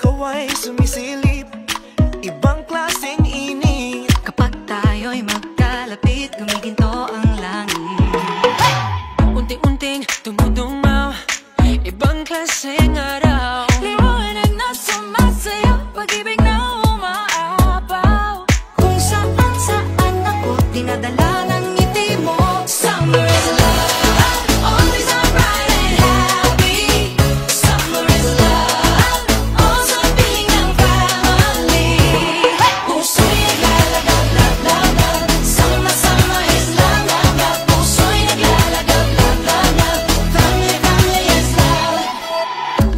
kaway sumisilip, ibang klaseng init. Kapag tayo'y magkalapit, gumiginto ang langit. Unti-unting dumudungaw, ibang klaseng araw. Liwanag na sumasayaw, pag-ibig na umaapaw. Kung saan ako dinadala ng ngiti mo. Summer is love, always so bright and happy. Summer is love, also feeling ng family. Puso'y naglalagab, love, love, love. Summer, summer is love, love, love. Puso'y naglalagab, love, love, love. Family, family is love.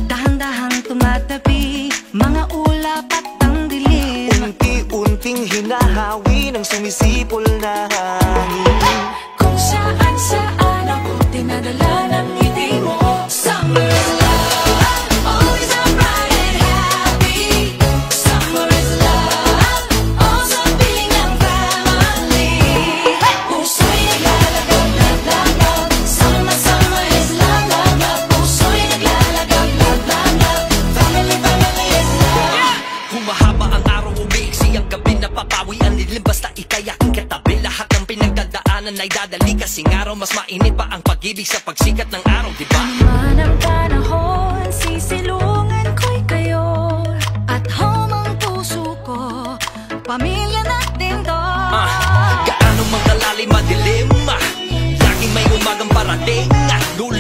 Dahan-dahang tumatabi, mga ulap at ang dilim. Unti-unting hinahawi ng sumisipol na hangin. Kung saan ako dinadala ng ngiti mo. Summer is love, always so bright and happy. Summer is love, also feeling ng family. Puso'y naglalagab, love, love, love. Summer, summer is love, love, love. Puso'y naglalagab, love, love, love. Family, family is love. Humahaba ang araw, umiiksi ang gabi, napapawi ang lilim, basta ika'y aking katabi. Lahat ng pinagdadaanan ay dadali, kasing araw mas mainit pa ang pag-ibig sa pagsikat ng araw, diba? Man ang panahon, sisilungan ko'y kayo. At home ang puso ko, pamilya natin to. Gaano mang kalalim madilim, laging may umagang parating. Lula